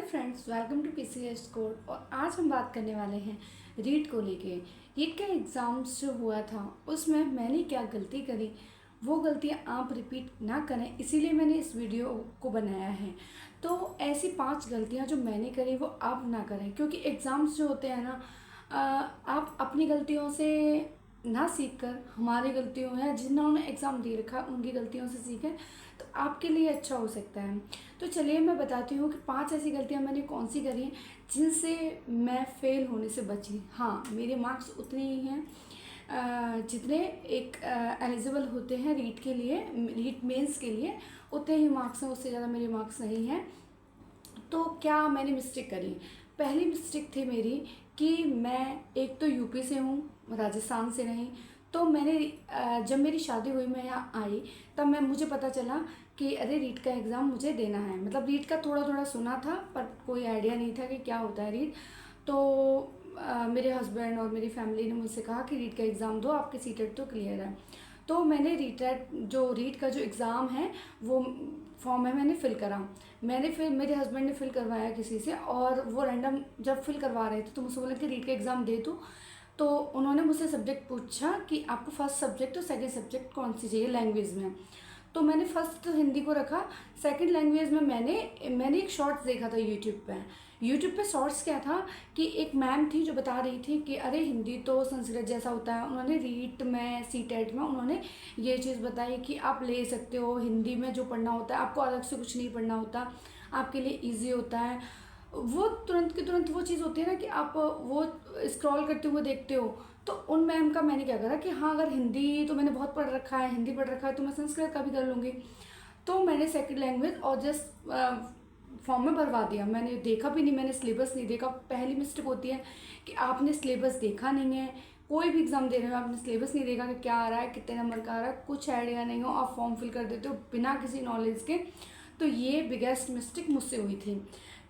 Friends, welcome to PCS code. और आज हम बात करने वाले हैं रीट को लेके। रीट का एग्ज़ाम्स जो हुआ था उसमें मैंने क्या गलती करी, वो गलतियाँ आप रिपीट ना करें, इसीलिए मैंने इस वीडियो को बनाया है। तो ऐसी 5 गलतियाँ जो मैंने करी वो आप ना करें, क्योंकि एग्ज़ाम्स जो होते हैं ना, आप अपनी गलतियों से ना सीख कर हमारी गलतियों है जिन्होंने एग्ज़ाम दे रखा उनकी गलतियों से सीखें तो आपके लिए अच्छा हो सकता है। तो चलिए मैं बताती हूँ कि 5 ऐसी गलतियाँ मैंने कौन सी करी हैं जिनसे मैं फ़ेल होने से बची। हाँ, मेरे मार्क्स उतने ही हैं जितने एक एलिजिबल होते हैं रीट के लिए, रीट मेंस के लिए उतने ही मार्क्स हैं, उससे ज़्यादा मेरे मार्क्स नहीं हैं। तो क्या मैंने मिस्टेक करी? पहली मिस्टेक थी मेरी कि मैं एक तो यूपी से हूँ, राजस्थान से नहीं। तो मैंने जब मेरी शादी हुई, मैं यहाँ आई, तब मुझे पता चला कि अरे रीट का एग्ज़ाम मुझे देना है। मतलब रीट का थोड़ा थोड़ा सुना था पर कोई आइडिया नहीं था कि क्या होता है रीट। तो मेरे हस्बैंड और मेरी फैमिली ने मुझसे कहा कि रीट का एग्ज़ाम दो, आपके सीटेट तो क्लियर है। तो मैंने रीट का जो एग्ज़ाम है वो फॉर्म है, मैंने फ़िल करा। मैंने फिर मेरे हस्बैंड ने फ़िल करवाया किसी से, और वो रैंडम जब फिल करवा रहे थे तो मुझसे बोला कि रीट का एग्ज़ाम दे दूँ। तो उन्होंने मुझसे सब्जेक्ट पूछा कि आपको फर्स्ट सब्जेक्ट और सेकंड सब्जेक्ट कौन सी चाहिए लैंग्वेज में। तो मैंने फर्स्ट हिंदी को रखा। सेकंड लैंग्वेज में मैंने एक शॉर्ट्स देखा था यूट्यूब पे शॉर्ट्स क्या था कि एक मैम थी जो बता रही थी कि अरे हिंदी तो संस्कृत जैसा होता है। उन्होंने रीट में सीटेट में उन्होंने ये चीज़ बताई कि आप ले सकते हो, हिंदी में जो पढ़ना होता है आपको अलग से कुछ नहीं पढ़ना होता, आपके लिए ईजी होता है। वो तुरंत की तुरंत वो चीज़ होती है ना कि आप वो स्क्रॉल करते हुए देखते हो। तो उन मैम का मैंने क्या करा कि हाँ, अगर हिंदी तो मैंने बहुत पढ़ रखा है, हिंदी पढ़ रखा है, तो मैं संस्कृत का भी कर लूँगी। तो मैंने सेकंड लैंग्वेज और जस्ट फॉर्म में भरवा दिया। मैंने देखा भी नहीं, मैंने सिलेबस नहीं देखा। पहली मिस्टेक होती है कि आपने सिलेबस देखा नहीं है। कोई भी एग्ज़ाम दे रहे हो, आपने सिलेबस नहीं देखा कि क्या आ रहा है, कितने नंबर का आ रहा है, कुछ आइडिया नहीं हो, आप फॉर्म फिल कर देते हो बिना किसी नॉलेज के। तो ये बिगेस्ट मिस्टेक मुझसे हुई थी।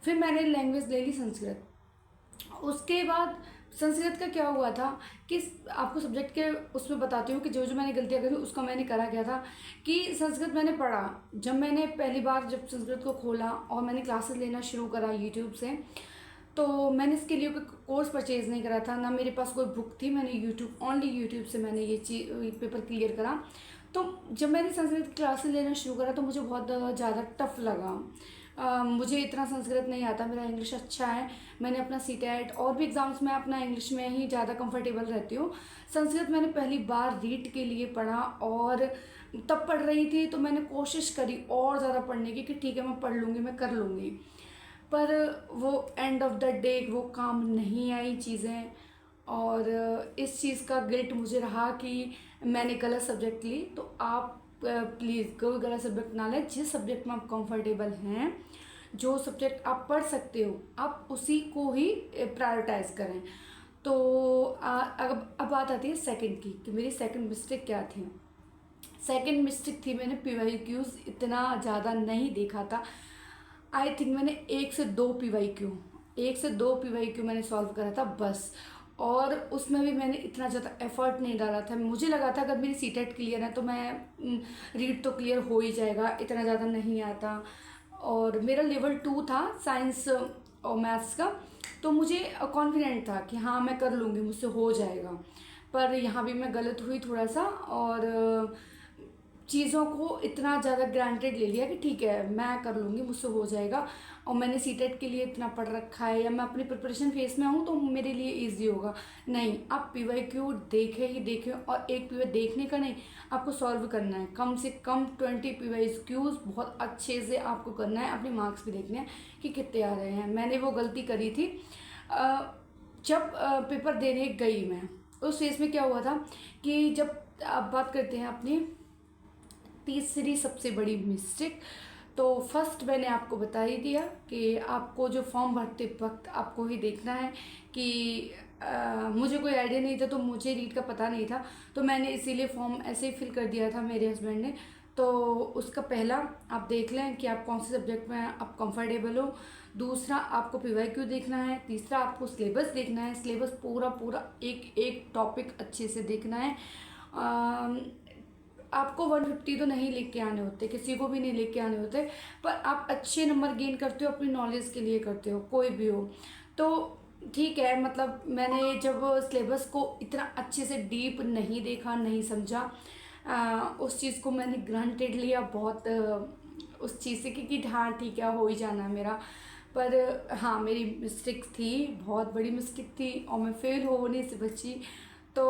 फिर मैंने लैंग्वेज ले ली संस्कृत। उसके बाद संस्कृत का क्या हुआ था कि आपको सब्जेक्ट के उसमें बताती हूँ कि जो जो मैंने गलतियाँ करी उसका मैंने करा क्या था कि संस्कृत मैंने पढ़ा। जब मैंने पहली बार जब संस्कृत को खोला और मैंने क्लासेस लेना शुरू करा यूट्यूब से, तो मैंने इसके लिए कोई कोर्स परचेज़ नहीं करा था, ना मेरे पास कोई बुक थी। मैंने ओनली यूट्यूब से मैंने ये पेपर क्लियर करा। तो जब मैंने संस्कृत क्लासेस लेना शुरू करा तो मुझे बहुत ज़्यादा टफ लगा। मुझे इतना संस्कृत नहीं आता, मेरा इंग्लिश अच्छा है। मैंने अपना सीटेट और भी एग्ज़ाम्स में अपना इंग्लिश में ही ज़्यादा कंफर्टेबल रहती हूँ। संस्कृत मैंने पहली बार रीट के लिए पढ़ा और तब पढ़ रही थी, तो मैंने कोशिश करी और ज़्यादा पढ़ने की कि ठीक है मैं पढ़ लूँगी, मैं कर लूँगी। पर वो एंड ऑफ द डे वो काम नहीं आई चीज़ें, और इस चीज़ का गिल्ट मुझे रहा कि मैंने गलत सब्जेक्ट ली। तो आप प्लीज़ कोई गलत सब्जेक्ट ना लें। जिस सब्जेक्ट में आप कंफर्टेबल हैं, जो सब्जेक्ट आप पढ़ सकते हो, आप उसी को ही प्रायोरिटाइज करें। तो अब बात आती है सेकंड की कि मेरी सेकंड मिस्टेक क्या थी। सेकंड मिस्टेक थी, मैंने PYQs इतना ज़्यादा नहीं देखा था। आई थिंक मैंने 1 से 2 PYQ मैंने सॉल्व करा था बस। और उसमें भी मैंने इतना ज़्यादा एफर्ट नहीं डाला था। मुझे लगा था अगर मेरी सीटेट क्लियर है तो मैं रीड तो क्लियर हो ही जाएगा, इतना ज़्यादा नहीं आता। और मेरा लेवल 2 था साइंस और मैथ्स का, तो मुझे कॉन्फिडेंट था कि हाँ मैं कर लूँगी, मुझसे हो जाएगा। पर यहाँ भी मैं गलत हुई थोड़ा सा, और चीज़ों को इतना ज़्यादा ग्रांटेड ले लिया कि ठीक है मैं कर लूँगी, मुझसे हो जाएगा, और मैंने सीटेट के लिए इतना पढ़ रखा है या मैं अपनी प्रिपरेशन फेज में हूँ तो मेरे लिए इजी होगा। नहीं, आप PYQ देखे ही देखे, और एक PY देखने का नहीं, आपको सॉल्व करना है। कम से कम 20 PYQs बहुत अच्छे से आपको करना है, अपने मार्क्स भी देखने हैं कि कितने आ रहे हैं। मैंने वो गलती करी थी। जब पेपर देने गई मैं, उस फेज में क्या हुआ था कि जब आप बात करते हैं अपनी तीसरी सबसे बड़ी मिस्टेक, तो फर्स्ट मैंने आपको बता ही दिया कि आपको जो फॉर्म भरते वक्त आपको ही देखना है कि मुझे कोई आइडिया नहीं था, तो मुझे रीड का पता नहीं था, तो मैंने इसीलिए फॉर्म ऐसे ही फिल कर दिया था मेरे हस्बैंड ने। तो उसका पहला आप देख लें कि आप कौन से सब्जेक्ट में आप कंफर्टेबल हो। दूसरा आपको PYQ देखना है। तीसरा आपको सिलेबस देखना है, सिलेबस पूरा पूरा एक एक टॉपिक अच्छे से देखना है। आपको 150 तो नहीं लेके आने होते, किसी को भी नहीं लेके आने होते, पर आप अच्छे नंबर गेन करते हो, अपनी नॉलेज के लिए करते हो, कोई भी हो तो ठीक है। मतलब मैंने जब सिलेबस को इतना अच्छे से डीप नहीं देखा, नहीं समझा, उस चीज़ को मैंने ग्रांटेड लिया बहुत, उस चीज़ से कि हाँ ठीक है, हो ही जाना मेरा। पर हाँ, मेरी मिस्टेक थी, बहुत बड़ी मिस्टेक थी, और मैं फेल होने से बची। तो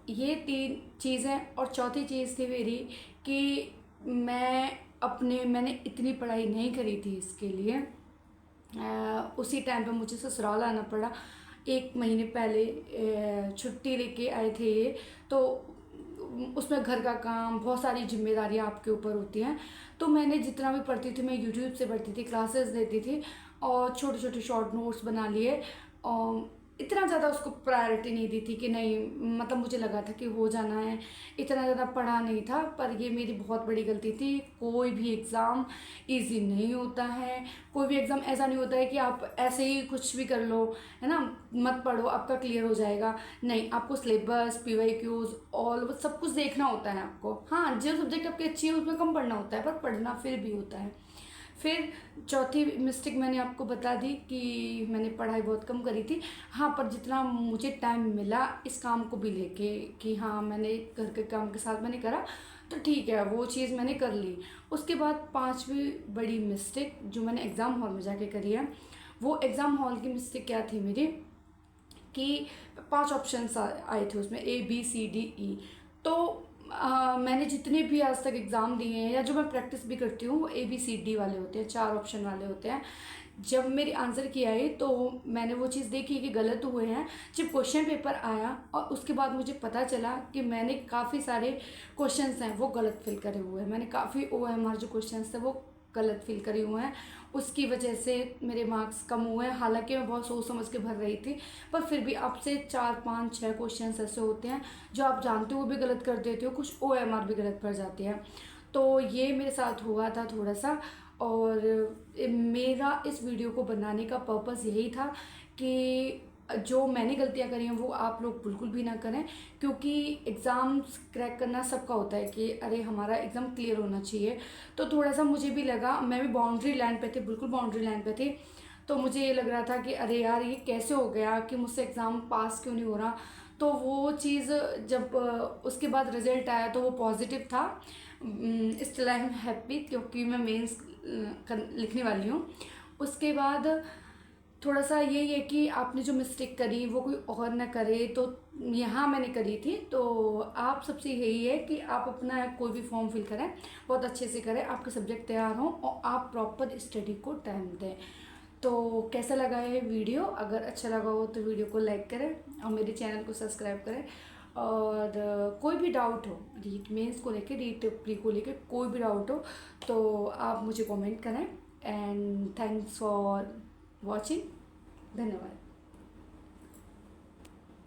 ये 3 चीज़ें, और चौथी चीज़ थी मेरी कि मैंने इतनी पढ़ाई नहीं करी थी इसके लिए। उसी टाइम पे मुझे ससुराल आना पड़ा। 1 महीने पहले छुट्टी लेके आए थे ये, तो उसमें घर का काम, बहुत सारी जिम्मेदारियाँ आपके ऊपर होती हैं। तो मैंने जितना भी पढ़ती थी, मैं यूट्यूब से पढ़ती थी, क्लासेस लेती थी, और छोटे छोटे शॉर्ट नोट्स बना लिए, और इतना ज़्यादा उसको प्रायोरिटी नहीं दी थी कि नहीं, मतलब मुझे लगा था कि हो जाना है, इतना ज़्यादा पढ़ा नहीं था। पर ये मेरी बहुत बड़ी गलती थी। कोई भी एग्ज़ाम इजी नहीं होता है, कोई भी एग्ज़ाम ऐसा नहीं होता है कि आप ऐसे ही कुछ भी कर लो, है ना, मत पढ़ो आपका क्लियर हो जाएगा। नहीं, आपको सिलेबस, PYQs, ऑल सब कुछ देखना होता है आपको। हाँ, जो सब्जेक्ट आपकी अच्छी है उसमें कम पढ़ना होता है, पर पढ़ना फिर भी होता है। फिर चौथी मिस्टेक मैंने आपको बता दी कि मैंने पढ़ाई बहुत कम करी थी। हाँ, पर जितना मुझे टाइम मिला इस काम को भी लेके कि हाँ, मैंने घर के काम के साथ मैंने करा, तो ठीक है, वो चीज़ मैंने कर ली। उसके बाद 5वीं बड़ी मिस्टेक जो मैंने एग्ज़ाम हॉल में जाके करी है, वो एग्ज़ाम हॉल की मिस्टेक क्या थी मेरी कि 5 ऑप्शंस आए थे उसमें, ABCDE। तो मैंने जितने भी आज तक एग्ज़ाम दिए हैं, या जो मैं प्रैक्टिस भी करती हूँ, वो ABCD वाले होते हैं, 4 ऑप्शन वाले होते हैं। जब मेरी आंसर की आई तो मैंने वो चीज़ देखी कि गलत हुए हैं। जब क्वेश्चन पेपर आया और उसके बाद मुझे पता चला कि मैंने काफ़ी सारे क्वेश्चंस हैं वो गलत फिल करे हुए हैं, मैंने काफ़ी OMR जो क्वेश्चंस थे वो गलत फिल करे हुए हैं। उसकी वजह से मेरे मार्क्स कम हुए हैं। हालांकि मैं बहुत सोच समझ के भर रही थी, पर फिर भी आपसे 4, 5, 6 क्वेश्चन ऐसे होते हैं जो आप जानते हो वो भी गलत कर देते हो, कुछ OMR भी गलत पड़ जाती है। तो ये मेरे साथ हुआ था थोड़ा सा। और मेरा इस वीडियो को बनाने का पर्पज़ यही था कि जो मैंने गलतियां करी हैं वो आप लोग बिल्कुल भी ना करें, क्योंकि एग्ज़ाम्स क्रैक करना सबका होता है कि अरे हमारा एग्ज़ाम क्लियर होना चाहिए। तो थोड़ा सा मुझे भी लगा, मैं भी बाउंड्री लाइन पे थी, बिल्कुल बाउंड्री लाइन पे थी। तो मुझे ये लग रहा था कि अरे यार, ये कैसे हो गया कि मुझसे एग्ज़ाम पास क्यों नहीं हो रहा। तो वो चीज़ जब उसके बाद रिज़ल्ट आया तो वो पॉजिटिव था। स्टिल आई एम हैप्पी, क्योंकि मैं मेंस लिखने वाली हूँ। उसके बाद थोड़ा सा यही है कि आपने जो मिस्टेक करी वो कोई और ना करे, तो यहाँ मैंने करी थी। तो आप सबसे यही है कि आप अपना कोई भी फॉर्म फिल करें, बहुत अच्छे से करें, आपके सब्जेक्ट तैयार हों और आप प्रॉपर स्टडी को टाइम दें। तो कैसा लगा है वीडियो? अगर अच्छा लगा हो तो वीडियो को लाइक करें और मेरे चैनल को सब्सक्राइब करें। और कोई भी डाउट हो रीट मेंस को लेके, रीट प्री को लेके कोई भी डाउट हो तो आप मुझे कमेंट करें। And thanks for watching. धन्यवाद।